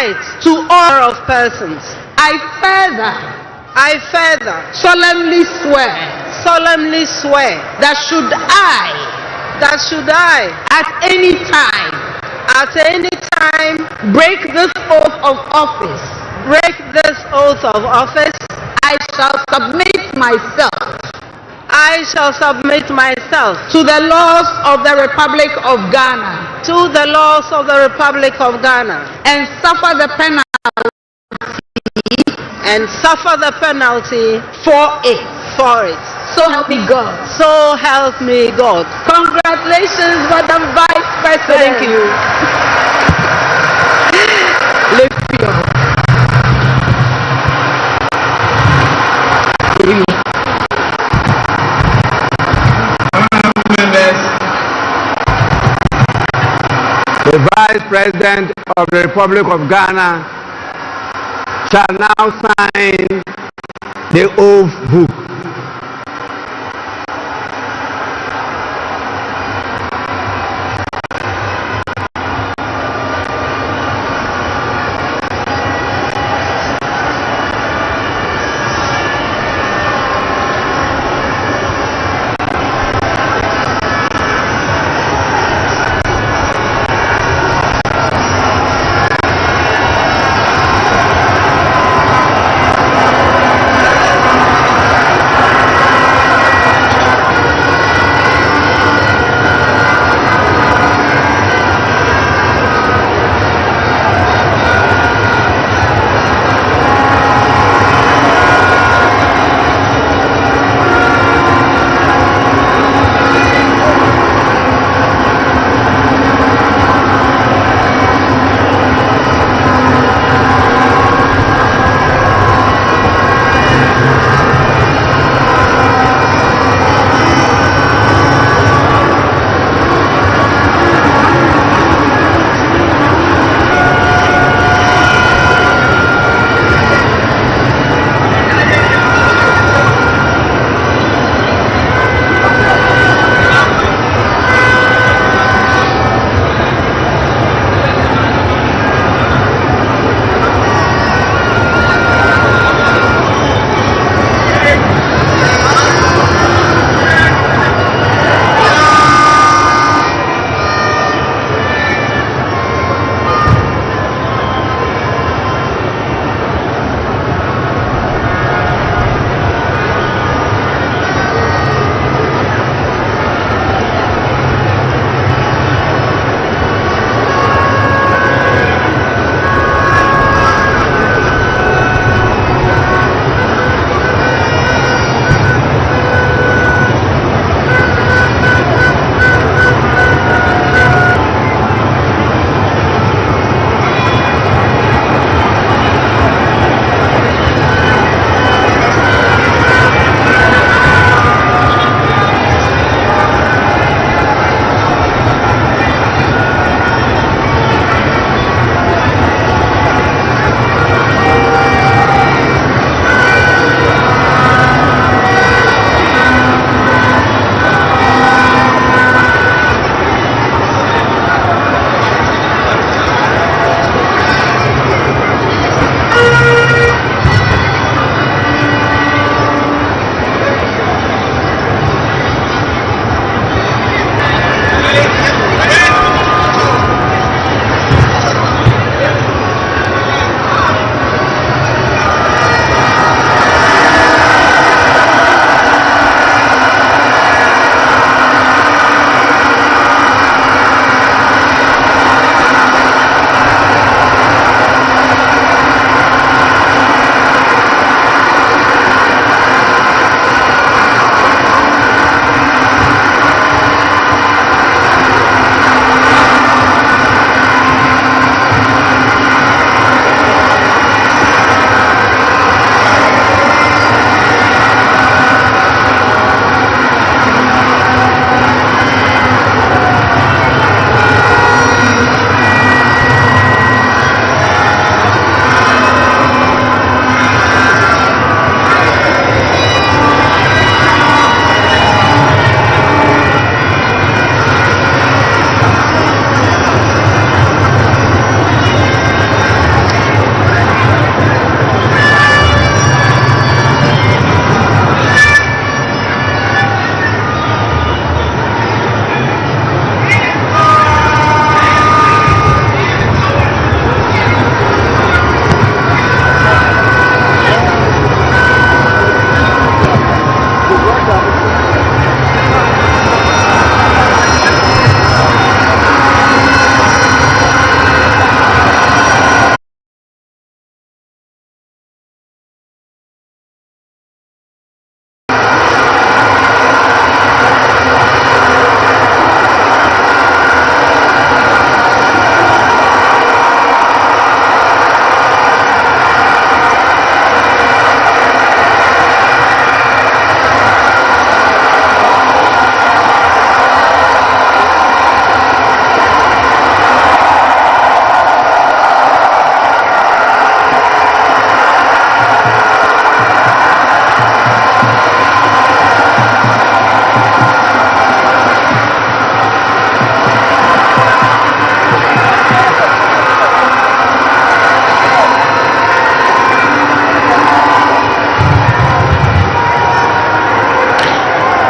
right to all of persons. I further solemnly swear that should I at any time break this oath of office, I shall submit myself to the laws of the Republic of Ghana, and suffer the penalty for it. So help me God. Congratulations, Madam Vice President. Thank you. Lift your The Vice President of the Republic of Ghana shall now sign the oath book.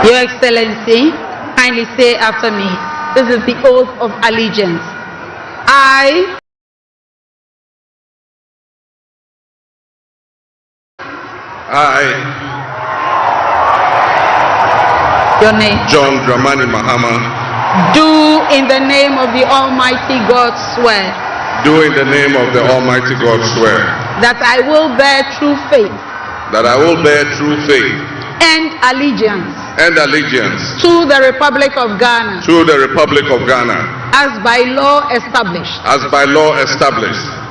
Your Excellency, kindly say after me. This is the oath of allegiance. I Your name. John Dramani Mahama, Do in the name of the Almighty God swear do in the name of the Almighty God swear that I will bear true faith that I will bear true faith and allegiance and allegiance to the Republic of Ghana to the Republic of Ghana as by law established,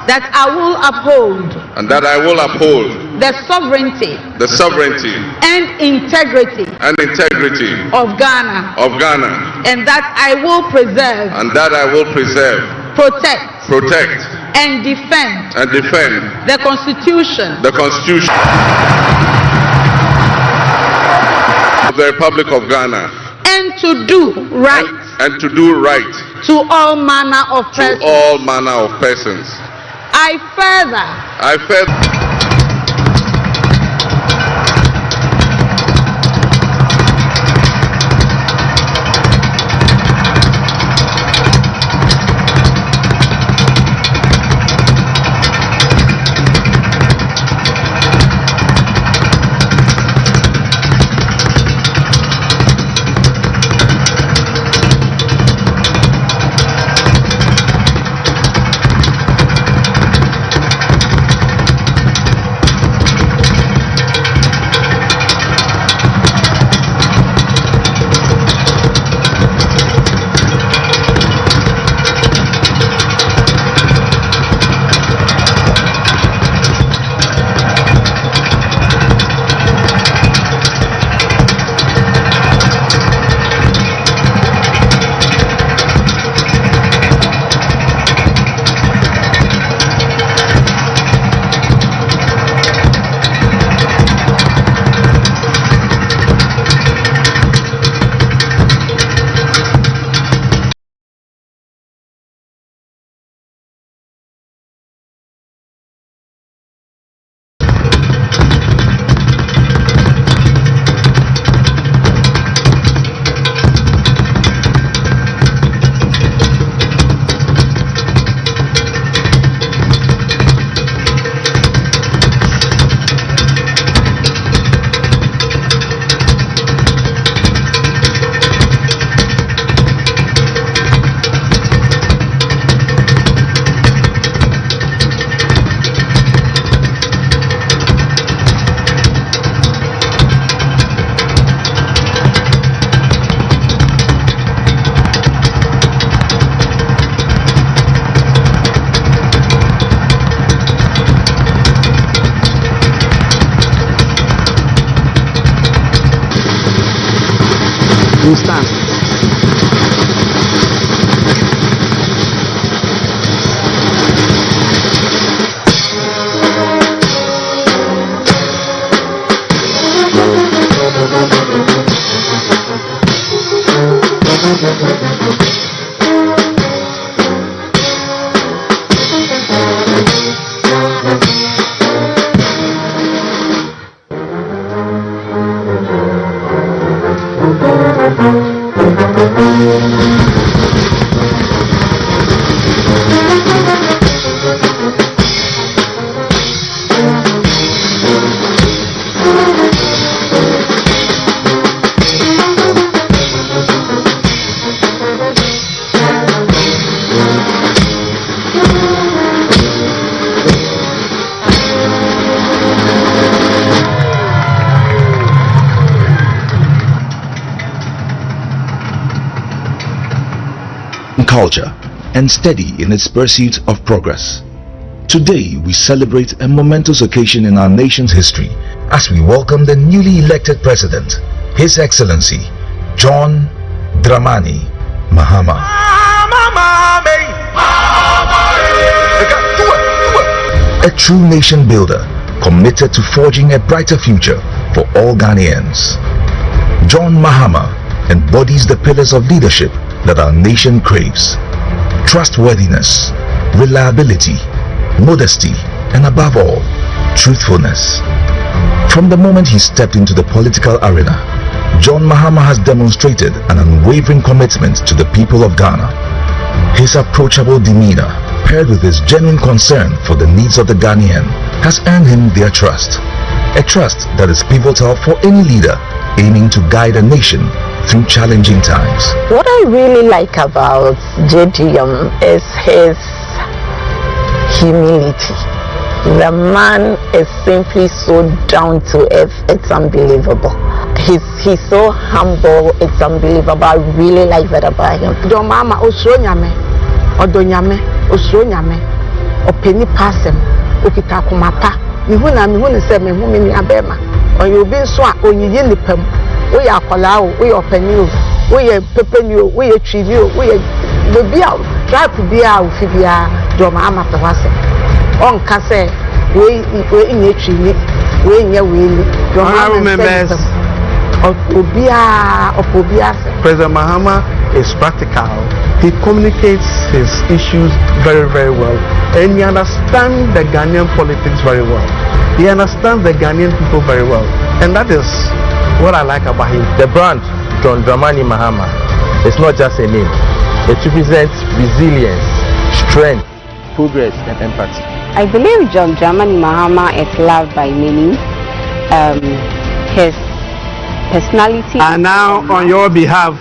that I will uphold and that I will uphold the sovereignty the sovereignty and integrity of Ghana, and that I will preserve, protect and defend the Constitution of the Republic of Ghana and to do right to all manner of persons. I further stand. Culture and steady in its pursuit of progress. Today we celebrate a momentous occasion in our nation's history as we welcome the newly elected President, His Excellency John Dramani Mahama. A true nation builder committed to forging a brighter future for all Ghanaians. John Mahama embodies the pillars of leadership that our nation craves: trustworthiness, reliability, modesty, and above all, truthfulness. From the moment he stepped into the political arena, John Mahama has demonstrated an unwavering commitment to the people of Ghana. His approachable demeanor, paired with his genuine concern for the needs of the Ghanaian, has earned him their trust. A trust that is pivotal for any leader aiming to guide a nation through challenging times. What I really like about JDM is his humility. The man is simply so down to earth, it's unbelievable. He's so humble, it's unbelievable. I really like that about him. John Mahama osoro nyame, odonyame, osoro nyame, openi pasem, okita kumapa. Mihu ne se mehu me nua bema. Oye obi nso a onyiye nipam. Wo ya akwala o, wo ya opani o, wo ya pepeni o, wo ya twivi o, wo ya bebia o, tribe bia o fi bia John Mahama pe wase. On ka se we nye twivi, we nye weli. John Mahama President Mahama is practical. He communicates his issues very, very well. And he understands the Ghanaian politics very well. He understands the Ghanaian people very well. And that is what I like about him. The brand, John Dramani Mahama, is not just a name. It represents resilience, strength, progress, and empathy. I believe John Dramani Mahama is loved by many. His personality. And now, on your behalf,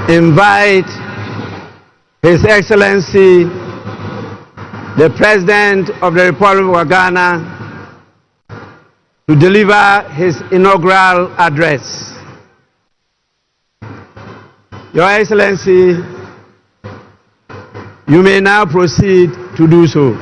invite His Excellency, the President of the Republic of Ghana, to deliver his inaugural address. Your Excellency, you may now proceed to do so.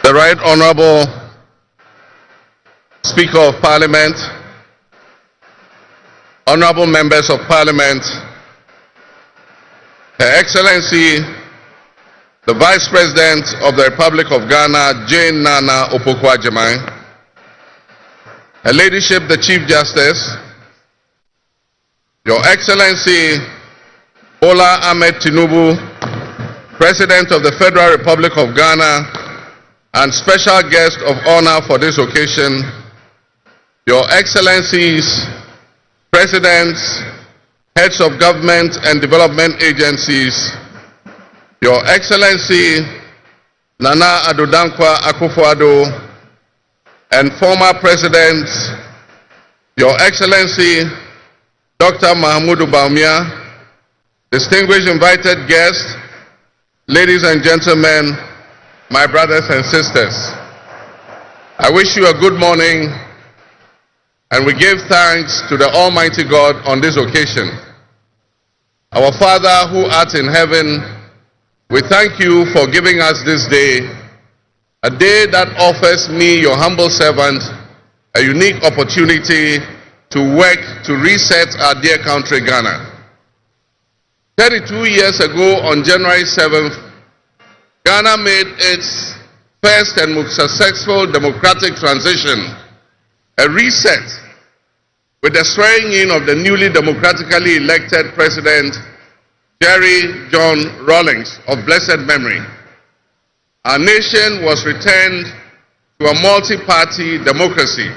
The Right Honorable Speaker of Parliament, Honorable Members of Parliament, Her Excellency, the Vice President of the Republic of Ghana, Jane Nana Opoku-Agyeman, Her Ladyship, the Chief Justice, Your Excellency, Bola Ahmed Tinubu, President of the Federal Republic of Ghana, and special guest of honor for this occasion, Your Excellencies, Presidents, Heads of Government and Development Agencies, Your Excellency Nana Addo Dankwa Akufo-Addo, and former Presidents, Your Excellency Dr. Mahamudu Bawumia, distinguished invited guests, ladies and gentlemen, my brothers and sisters, I wish you a good morning, and we give thanks to the Almighty God on this occasion. Our Father who art in heaven, we thank you for giving us this day, a day that offers me, your humble servant, a unique opportunity to work to reset our dear country, Ghana. 32 years ago, on January 7th, Ghana made its first and most successful democratic transition, a reset, with the swearing in of the newly democratically elected President, Jerry John Rawlings, of blessed memory. Our nation was returned to a multi-party democracy,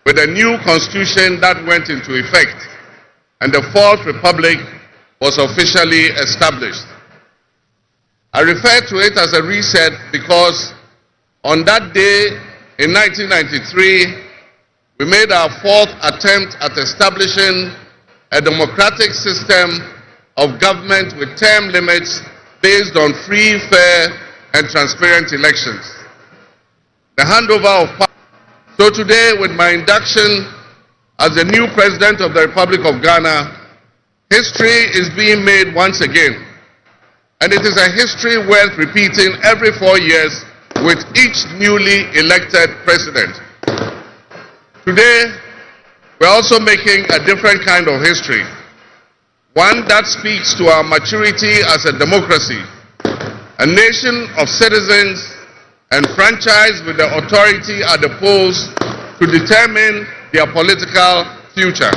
with a new constitution that went into effect, and the Fourth Republic was officially established. I refer to it as a reset because on that day in 1993, we made our fourth attempt at establishing a democratic system of government with term limits based on free, fair, and transparent elections. The handover of power. So today, with my induction as the new President of the Republic of Ghana, history is being made once again. And it is a history worth repeating every 4 years with each newly elected president. Today, we're also making a different kind of history, one that speaks to our maturity as a democracy, a nation of citizens enfranchised with the authority at the polls to determine their political future.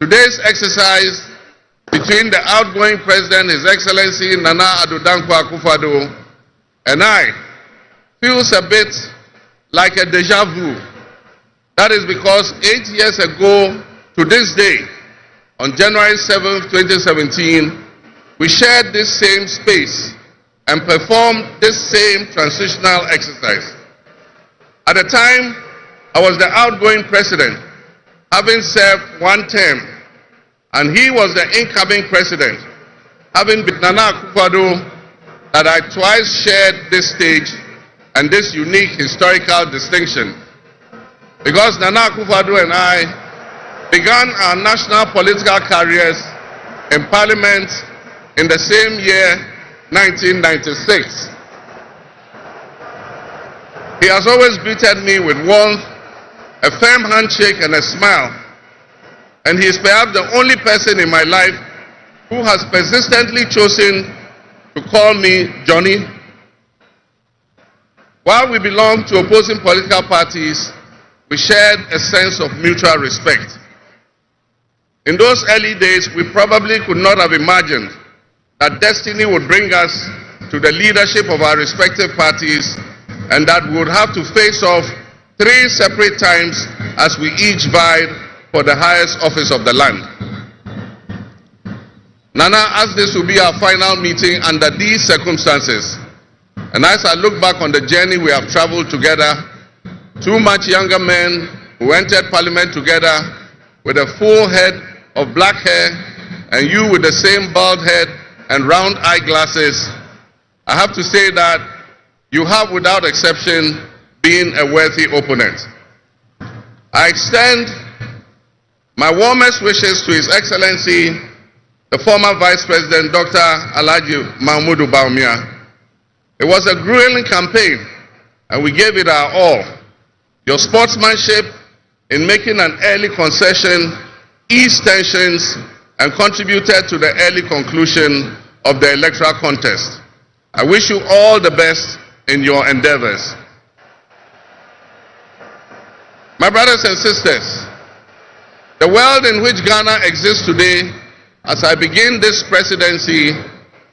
Today's exercise between the outgoing president, His Excellency Nana Addo Dankwa Akufo-Addo, and I feels a bit like a deja vu. That is because 8 years ago to this day, on January 7th, 2017, we shared this same space and performed this same transitional exercise. At the time, I was the outgoing president, having served one term, and he was the incoming president, having been Nana Akufo-Addo, that I twice shared this stage and this unique historical distinction. Because Nana Akufo-Addo and I began our national political careers in Parliament in the same year, 1996. He has always greeted me with warmth, a firm handshake and a smile, and he is perhaps the only person in my life who has persistently chosen to call me Johnny. While we belong to opposing political parties, we shared a sense of mutual respect. In those early days, we probably could not have imagined that destiny would bring us to the leadership of our respective parties and that we would have to face off 3 separate times as we each vied for the highest office of the land. Nana asked this to be our final meeting under these circumstances. And as I look back on the journey we have traveled together, 2 much younger men who entered Parliament together with a full head of black hair and you with the same bald head and round eyeglasses, I have to say that you have without exception been a worthy opponent. I extend my warmest wishes to His Excellency, the former Vice President, Dr. Alhaji Mahmoud Bawumia. It was a grueling campaign, and we gave it our all. Your sportsmanship in making an early concession eased tensions and contributed to the early conclusion of the electoral contest. I wish you all the best in your endeavors. My brothers and sisters, the world in which Ghana exists today, as I begin this presidency,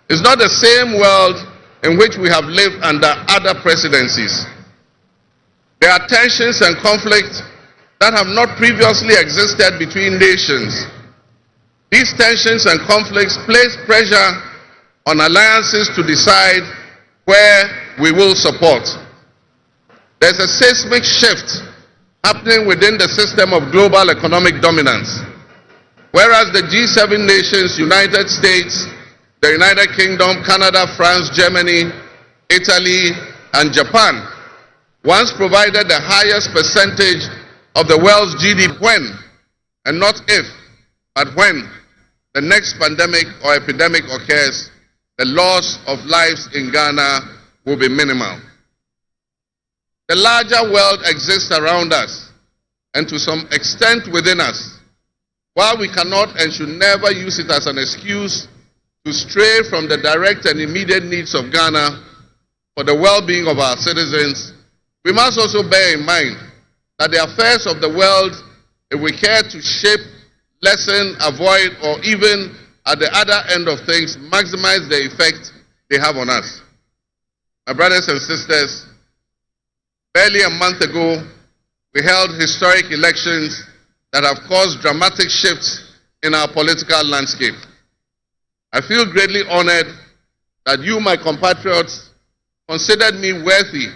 is not the same world in which we have lived under other presidencies. There are tensions and conflicts that have not previously existed between nations. These tensions and conflicts place pressure on alliances to decide where we will support. There's a seismic shift happening within the system of global economic dominance. Whereas the G7 nations, United States, the United Kingdom, Canada, France, Germany, Italy, and Japan once provided the highest percentage of the world's GDP when, and not if, but when the next pandemic or epidemic occurs, the loss of lives in Ghana will be minimal. The larger world exists around us and to some extent within us. While we cannot and should never use it as an excuse to stray from the direct and immediate needs of Ghana for the well-being of our citizens, we must also bear in mind that the affairs of the world, if we care to shape, lessen, avoid, or even at the other end of things, maximize the effect they have on us. My brothers and sisters, barely a month ago, we held historic elections that have caused dramatic shifts in our political landscape. I feel greatly honored that you, my compatriots, considered me worthy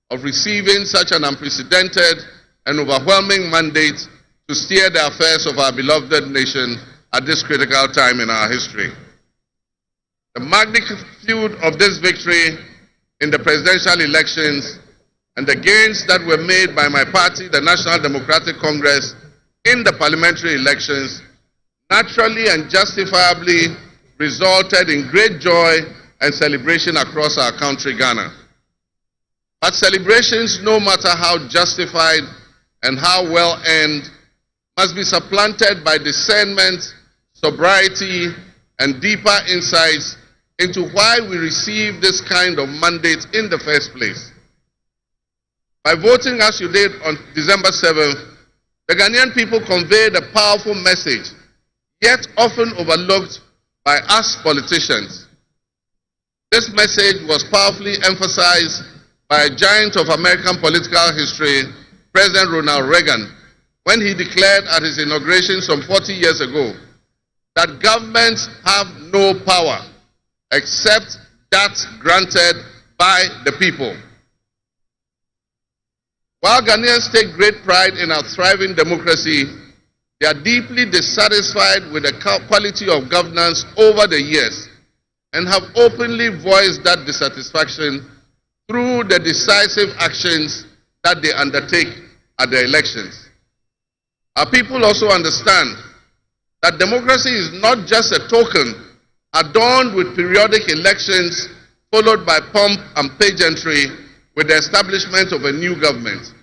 of receiving such an unprecedented and overwhelming mandate to steer the affairs of our beloved nation at this critical time in our history. The magnitude of this victory in the presidential elections and the gains that were made by my party, the National Democratic Congress, in the parliamentary elections naturally and justifiably resulted in great joy and celebration across our country, Ghana. But celebrations, no matter how justified and how well earned, must be supplanted by discernment, sobriety, and deeper insights into why we received this kind of mandate in the first place. By voting as you did on December 7th, the Ghanaian people conveyed a powerful message, yet often overlooked by us politicians. This message was powerfully emphasized by a giant of American political history, President Ronald Reagan, when he declared at his inauguration some 40 years ago that governments have no power except that granted by the people. While Ghanaians take great pride in our thriving democracy, they are deeply dissatisfied with the quality of governance over the years and have openly voiced that dissatisfaction through the decisive actions that they undertake at the elections. Our people also understand that democracy is not just a token adorned with periodic elections followed by pomp and pageantry with the establishment of a new government.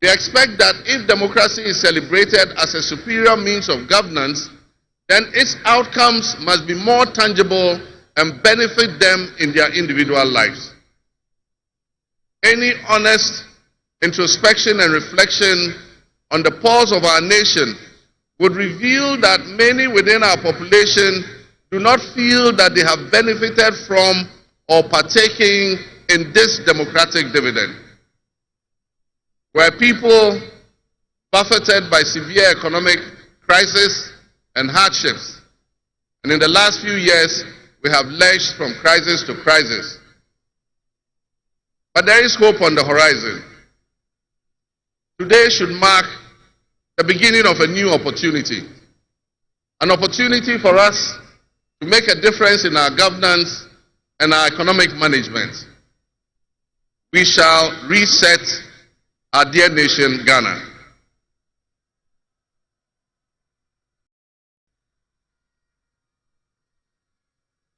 They expect that if democracy is celebrated as a superior means of governance, then its outcomes must be more tangible and benefit them in their individual lives. Any honest introspection and reflection on the pulse of our nation would reveal that many within our population do not feel that they have benefited from or partaking in this democratic dividend. Where people buffeted by severe economic crisis and hardships, and in the last few years we have lurched from crisis to crisis. But there is hope on the horizon. Today should mark the beginning of a new opportunity, an opportunity for us to make a difference in our governance and our economic management. We shall reset our dear nation, Ghana.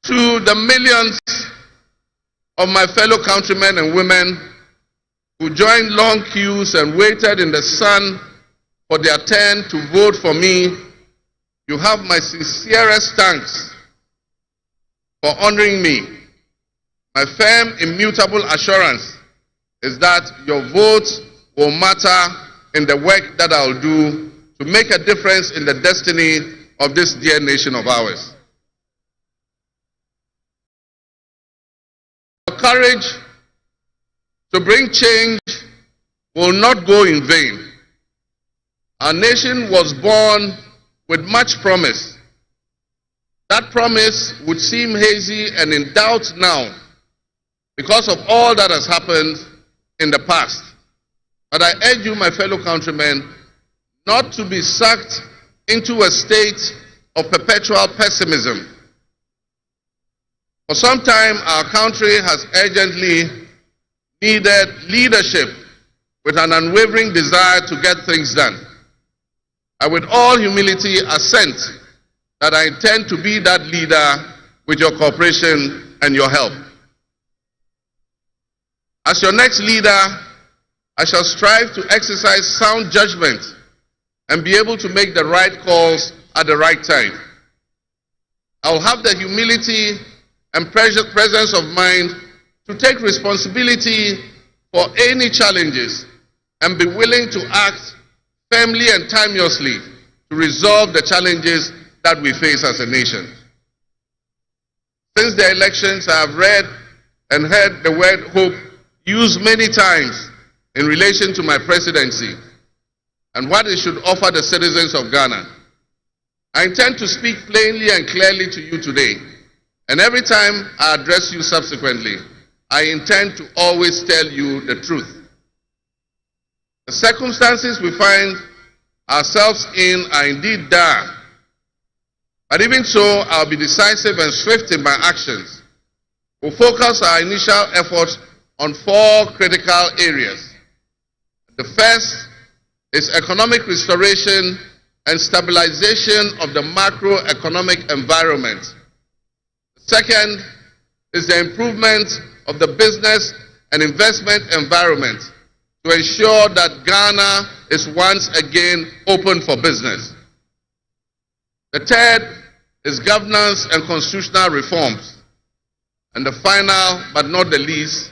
To the millions of my fellow countrymen and women who joined long queues and waited in the sun for their turn to vote for me, you have my sincerest thanks for honoring me. My firm, immutable assurance is that your vote will matter in the work that I'll do to make a difference in the destiny of this dear nation of ours. Your courage to bring change will not go in vain. Our nation was born with much promise. That promise would seem hazy and in doubt now because of all that has happened in the past. But I urge you, my fellow countrymen, not to be sucked into a state of perpetual pessimism. For some time, our country has urgently needed leadership with an unwavering desire to get things done. I, with all humility, assent that I intend to be that leader with your cooperation and your help. As your next leader, I shall strive to exercise sound judgment and be able to make the right calls at the right time. I will have the humility and presence of mind to take responsibility for any challenges and be willing to act firmly and timeously to resolve the challenges that we face as a nation. Since the elections, I have read and heard the word hope used many times in relation to my presidency and what it should offer the citizens of Ghana. I intend to speak plainly and clearly to you today, and every time I address you subsequently, I intend to always tell you the truth. The circumstances we find ourselves in are indeed dire, but even so, I'll be decisive and swift in my actions. We'll focus our initial efforts on 4 critical areas. The first is economic restoration and stabilization of the macroeconomic environment. The second is the improvement of the business and investment environment to ensure that Ghana is once again open for business. The third is governance and constitutional reforms. And the final, but not the least,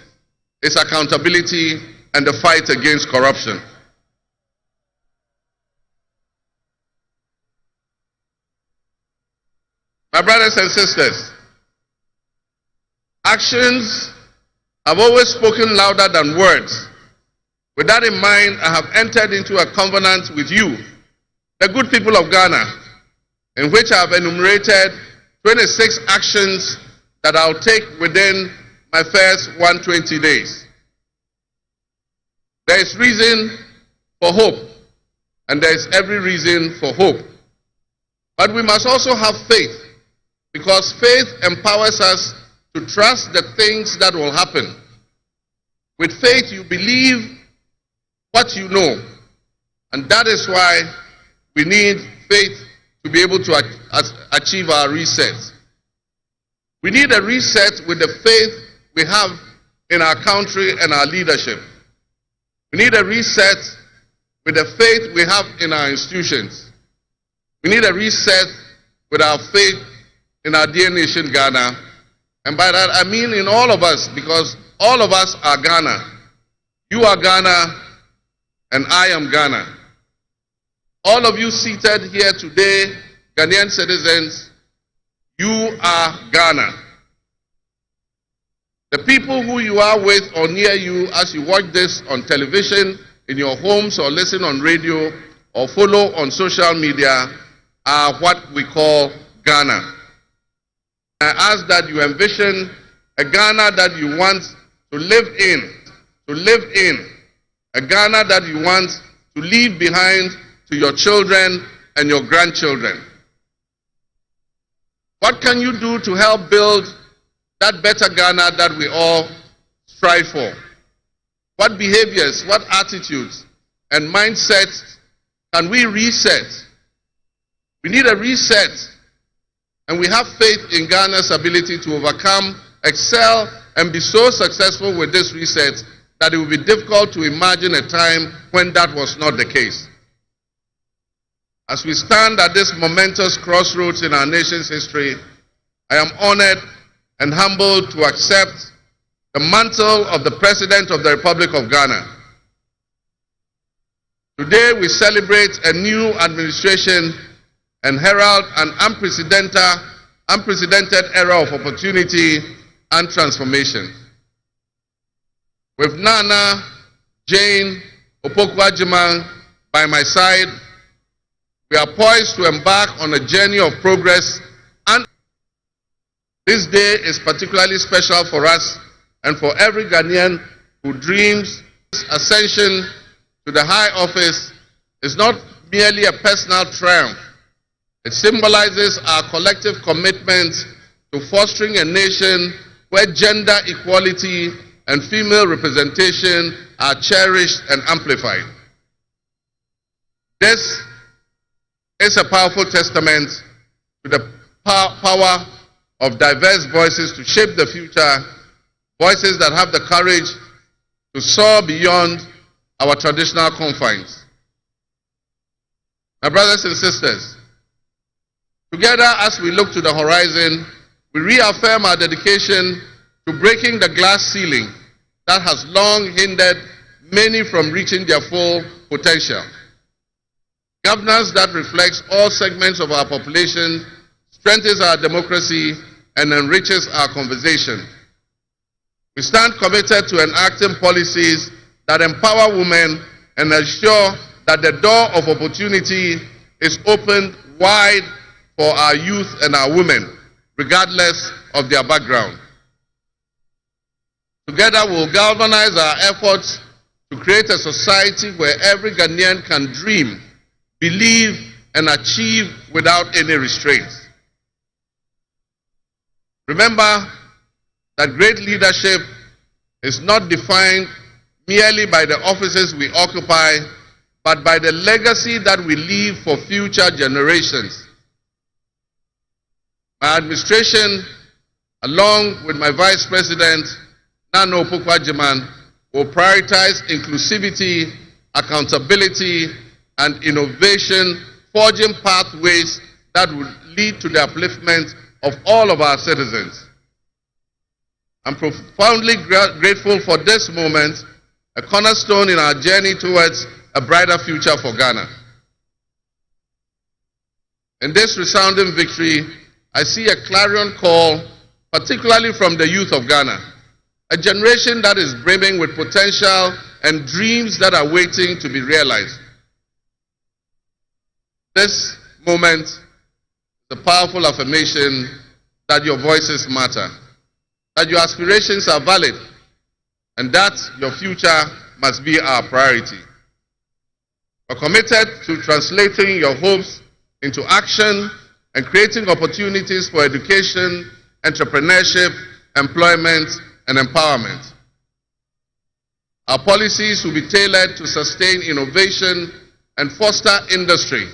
is accountability and the fight against corruption. My brothers and sisters, actions have always spoken louder than words. With that in mind, I have entered into a covenant with you, the good people of Ghana, in which I have enumerated 26 actions that I'll take within my first 120 days. There is reason for hope, and there is every reason for hope. But we must also have faith, because faith empowers us to trust the things that will happen. With faith, you believe what you know, and that is why we need faith to be able to achieve our reset. We need a reset with the faith we have in our country and our leadership. We need a reset with the faith we have in our institutions. We need a reset with our faith in our dear nation, Ghana. And by that, I mean in all of us, because all of us are Ghana. You are Ghana, and I am Ghana. All of you seated here today, Ghanaian citizens, you are Ghana. The people who you are with or near you as you watch this on television, in your homes, or listen on radio, or follow on social media are what we call Ghana. I ask that you envision a Ghana that you want to live in, a Ghana that you want to leave behind to your children and your grandchildren. What can you do to help build that better Ghana that we all strive for? What behaviors, what attitudes and mindsets can we reset? We need a reset, and we have faith in Ghana's ability to overcome, excel, and be so successful with this reset that it will be difficult to imagine a time when that was not the case. As we stand at this momentous crossroads in our nation's history, I am honored and humbled to accept the mantle of the President of the Republic of Ghana. Today we celebrate a new administration and herald an unprecedented era of opportunity and transformation. With Nana Jane Opoku-Agyeman by my side, we are poised to embark on a journey of progress, and this day is particularly special for us and for every Ghanaian who dreams. This ascension to the high office is not merely a personal triumph. It symbolizes our collective commitment to fostering a nation where gender equality and female representation are cherished and amplified. This is a powerful testament to the power of diverse voices to shape the future, voices that have the courage to soar beyond our traditional confines. My brothers and sisters, together as we look to the horizon, we reaffirm our dedication to breaking the glass ceiling that has long hindered many from reaching their full potential. Governance that reflects all segments of our population strengthens our democracy and enriches our conversation. We stand committed to enacting policies that empower women and ensure that the door of opportunity is opened wide for our youth and our women, regardless of their background. Together we'll galvanize our efforts to create a society where every Ghanaian can dream, believe, and achieve without any restraints. Remember that great leadership is not defined merely by the offices we occupy, but by the legacy that we leave for future generations. My administration, along with my Vice President, Nana Opokwajiman, will prioritize inclusivity, accountability, and innovation, forging pathways that will lead to the upliftment of all of our citizens. I'm profoundly grateful for this moment, a cornerstone in our journey towards a brighter future for Ghana. In this resounding victory, I see a clarion call, particularly from the youth of Ghana, a generation that is brimming with potential and dreams that are waiting to be realized. This moment is a powerful affirmation that your voices matter, that your aspirations are valid, and that your future must be our priority. We're committed to translating your hopes into action and creating opportunities for education, entrepreneurship, employment, and empowerment. Our policies will be tailored to sustain innovation and foster industry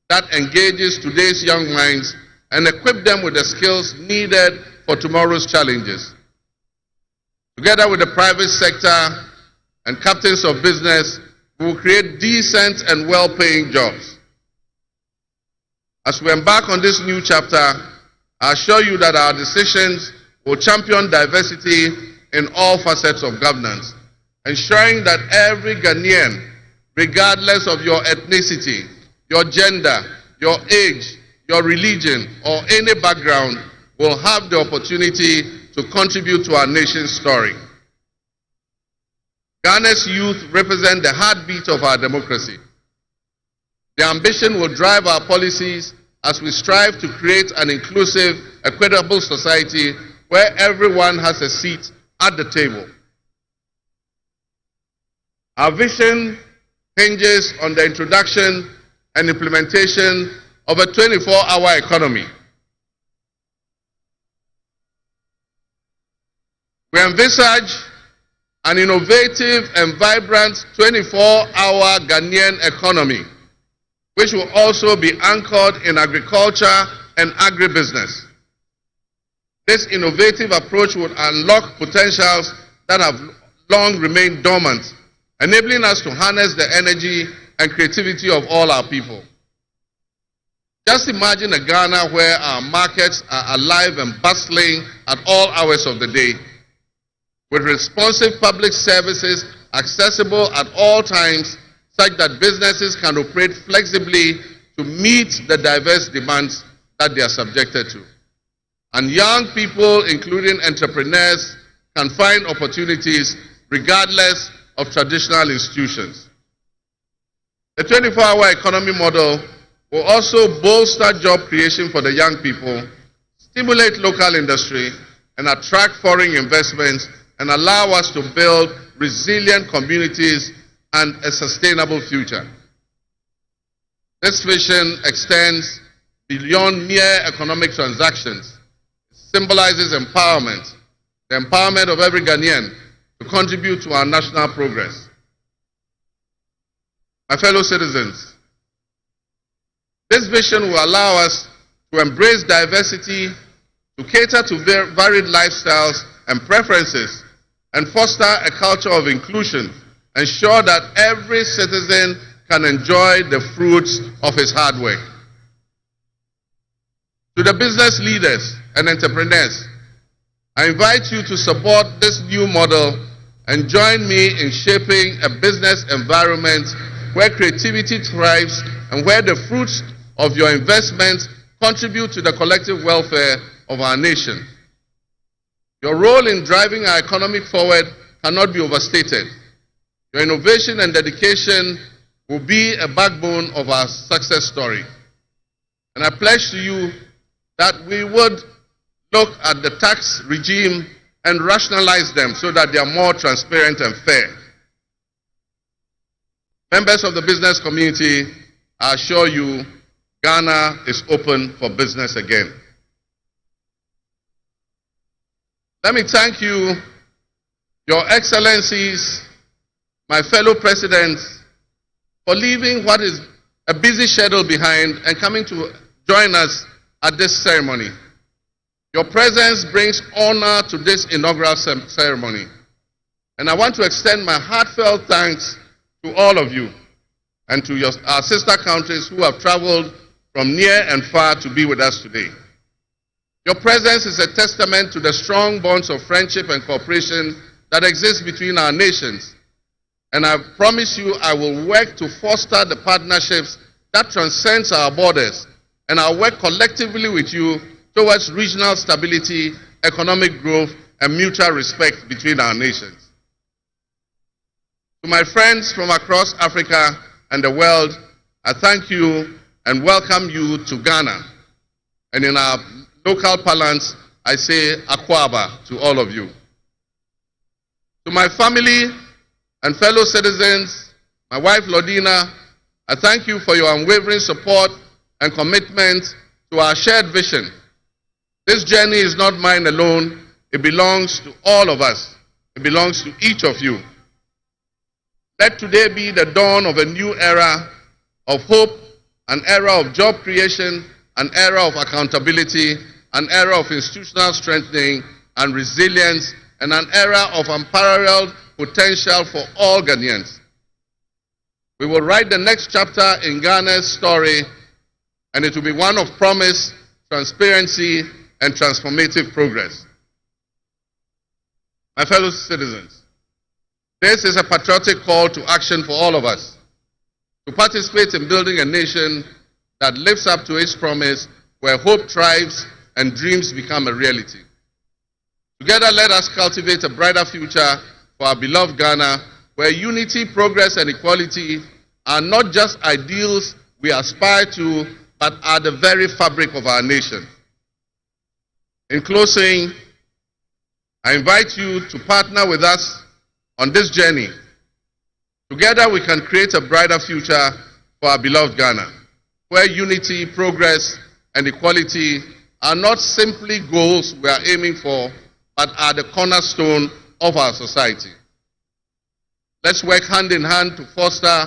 that engages today's young minds and equip them with the skills needed for tomorrow's challenges. Together with the private sector and captains of business, we will create decent and well-paying jobs. As we embark on this new chapter, I assure you that our decisions will champion diversity in all facets of governance, ensuring that every Ghanaian, regardless of your ethnicity, your gender, your age, your religion, or any background, will have the opportunity to contribute to our nation's story. Ghana's youth represent the heartbeat of our democracy. Their ambition will drive our policies as we strive to create an inclusive, equitable society where everyone has a seat at the table. Our vision hinges on the introduction and implementation of a 24-hour economy. We envisage an innovative and vibrant 24-hour Ghanaian economy, which will also be anchored in agriculture and agribusiness. This innovative approach would unlock potentials that have long remained dormant, enabling us to harness the energy and creativity of all our people. Just imagine a Ghana where our markets are alive and bustling at all hours of the day, with responsive public services accessible at all times, such that businesses can operate flexibly to meet the diverse demands that they are subjected to. And young people, including entrepreneurs, can find opportunities regardless of traditional institutions. The 24-hour economy model will also bolster job creation for the young people, stimulate local industry, and attract foreign investments, and allow us to build resilient communities and a sustainable future. This vision extends beyond mere economic transactions. It symbolizes empowerment, the empowerment of every Ghanaian to contribute to our national progress. My fellow citizens, this vision will allow us to embrace diversity, to cater to varied lifestyles and preferences, and foster a culture of inclusion, ensure that every citizen can enjoy the fruits of his hard work. To the business leaders and entrepreneurs, I invite you to support this new model and join me in shaping a business environment where creativity thrives and where the fruits of your investments contribute to the collective welfare of our nation. Your role in driving our economy forward cannot be overstated. Your innovation and dedication will be a backbone of our success story. And I pledge to you that we would look at the tax regime and rationalize them so that they are more transparent and fair. Members of the business community, I assure you, Ghana is open for business again. Let me thank you, Your Excellencies, my fellow presidents, for leaving what is a busy schedule behind and coming to join us at this ceremony. Your presence brings honor to this inaugural ceremony. And I want to extend my heartfelt thanks to all of you and to our sister countries who have traveled from near and far to be with us today. Your presence is a testament to the strong bonds of friendship and cooperation that exist between our nations. And I promise you I will work to foster the partnerships that transcends our borders, and I'll work collectively with you towards regional stability, economic growth, and mutual respect between our nations. To my friends from across Africa and the world, I thank you and welcome you to Ghana. And in our local parlance, I say Akwaba to all of you. To my family and fellow citizens, my wife Lodina, I thank you for your unwavering support and commitment to our shared vision. This journey is not mine alone, it belongs to all of us. It belongs to each of you. Let today be the dawn of a new era of hope, an era of job creation, an era of accountability, an era of institutional strengthening and resilience, and an era of unparalleled potential for all Ghanaians. We will write the next chapter in Ghana's story, and it will be one of promise, transparency, and transformative progress. My fellow citizens, this is a patriotic call to action for all of us to participate in building a nation that lives up to its promise, where hope thrives and dreams become a reality. Together, let us cultivate a brighter future for our beloved Ghana, where unity, progress, and equality are not just ideals we aspire to, but are the very fabric of our nation. In closing, I invite you to partner with us on this journey. Together we can create a brighter future for our beloved Ghana, where unity, progress, and equality are not simply goals we are aiming for, but are the cornerstone of our society. Let's work hand in hand to foster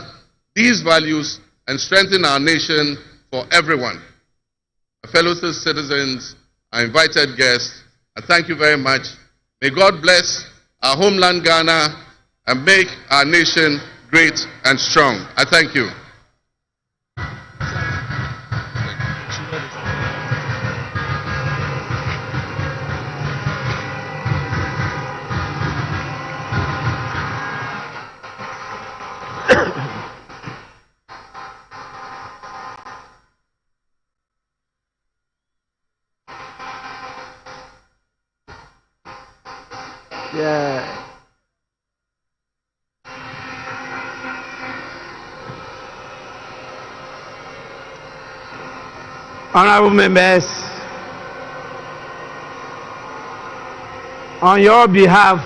these values and strengthen our nation for everyone. My fellow citizens, our invited guests, I thank you very much. May God bless our homeland Ghana and make our nation great and strong. I thank you. Yeah. Honorable members, on your behalf,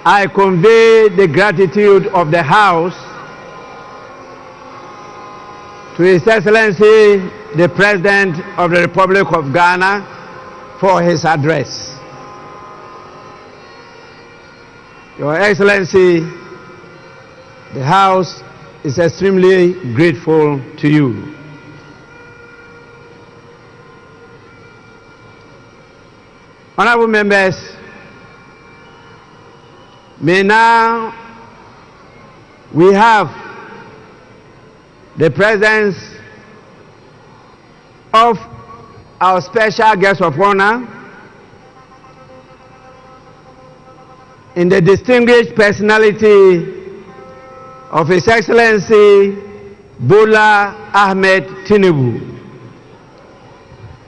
I convey the gratitude of the House to His Excellency, the President of the Republic of Ghana, for his address. Your Excellency, the House is extremely grateful to you. Honorable members, may now we have the presence of our special guest of honor in the distinguished personality of His Excellency Bola Ahmed Tinubu,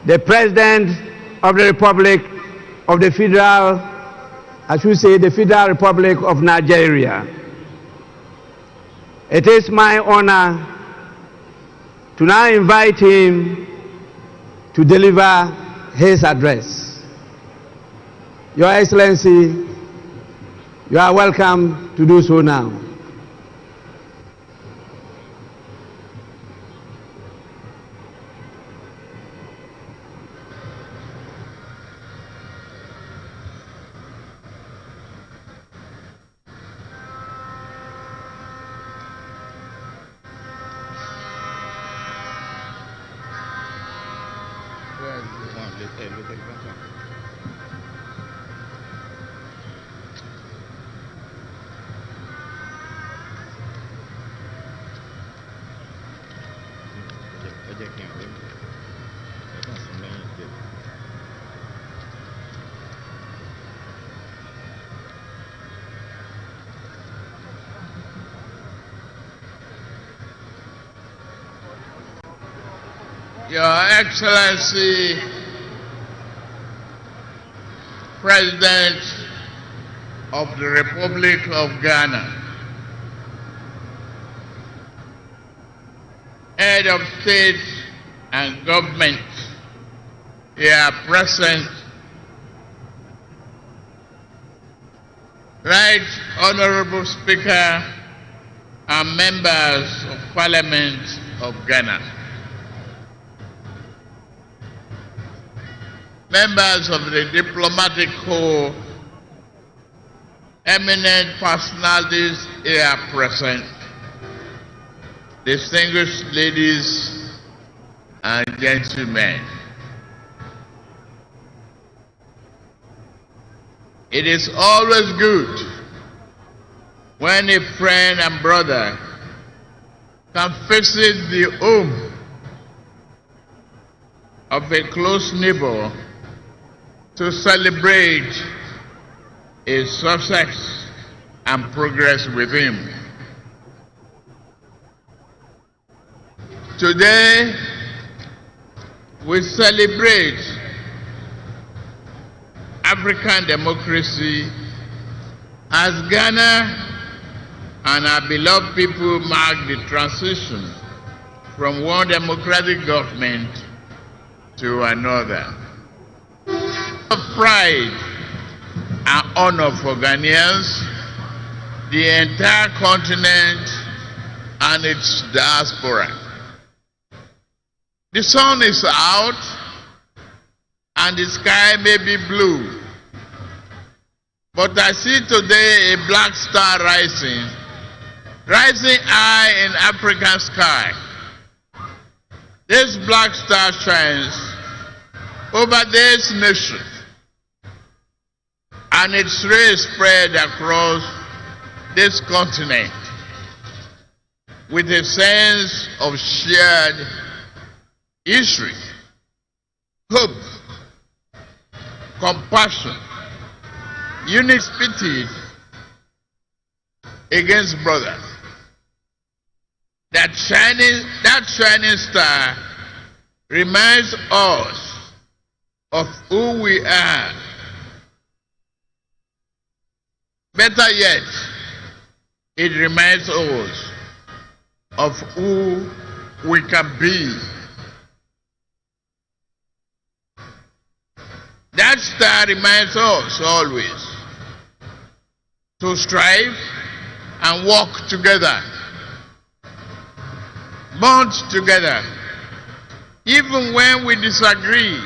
the President of the Republic of the Federal, I should say the Federal Republic of Nigeria. It is my honor to now invite him to deliver his address. Your Excellency, you are welcome to do so now. Excellency President of the Republic of Ghana, Head of State and Government here present, Right Honorable Speaker and Members of Parliament of Ghana, members of the diplomatic corps, eminent personalities here present, distinguished ladies and gentlemen. It is always good when a friend and brother can visit the home of a close neighbor to celebrate his success and progress with him. Today, we celebrate African democracy as Ghana and our beloved people mark the transition from one democratic government to another. Pride and honor for Ghanaians, the entire continent, and its diaspora. The sun is out and the sky may be blue, but I see today a black star rising high in African sky. This black star shines over this nation, and its rays spread across this continent with a sense of shared history, hope, compassion, unity against brothers. That shining star reminds us of who we are. Better yet, it reminds us of who we can be. That star reminds us always to strive and work together, bond together, even when we disagree.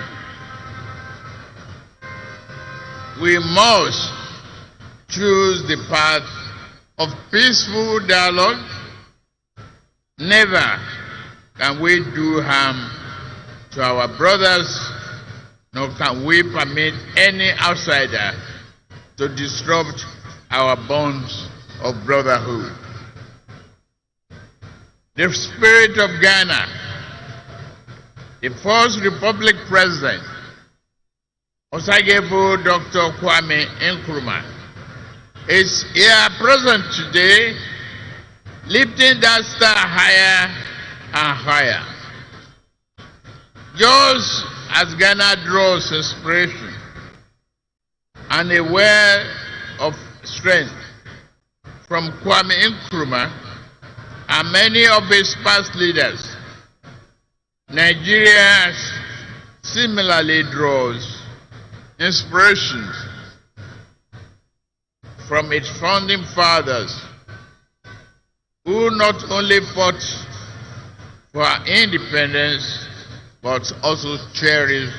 We must choose the path of peaceful dialogue. Never can we do harm to our brothers, nor can we permit any outsider to disrupt our bonds of brotherhood. The spirit of Ghana, the first Republic President, Osagebo Dr. Kwame Nkrumah, is here present today, lifting that star higher and higher. Just as Ghana draws inspiration and a well of strength from Kwame Nkrumah and many of his past leaders, Nigeria similarly draws inspirations from its founding fathers, who not only fought for our independence, but also cherished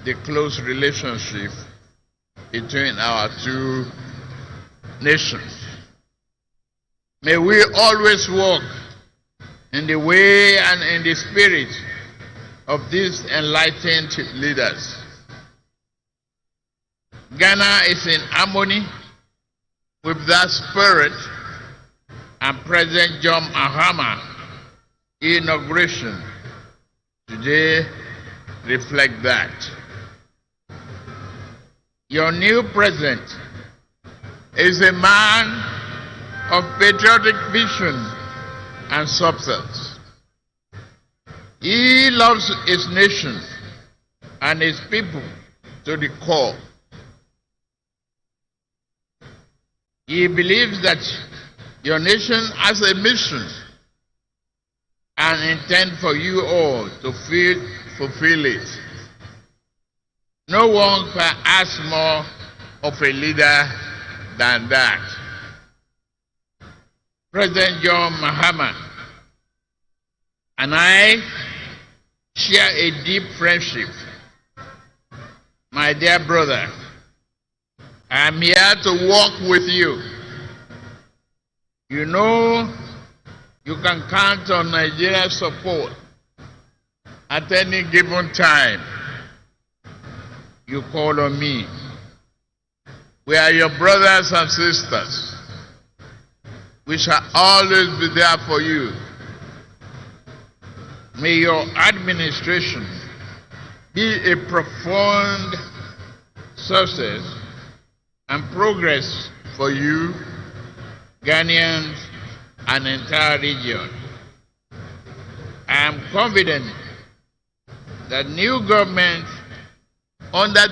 the close relationship between our two nations. May we always walk in the way and in the spirit of these enlightened leaders. Ghana is in harmony with that spirit, and President John Mahama inauguration today reflect that. Your new president is a man of patriotic vision and substance. He loves his nation and his people to the core. He believes that your nation has a mission and intend for you all to fulfill it. No one can ask more of a leader than that. President John Mahama and I share a deep friendship. My dear brother, I am here to work with you. You know you can count on Nigeria's support at any given time. You call on me. We are your brothers and sisters. We shall always be there for you. May your administration be a profound success and progress for you, Ghanaians, and the entire region. I am confident that new government under the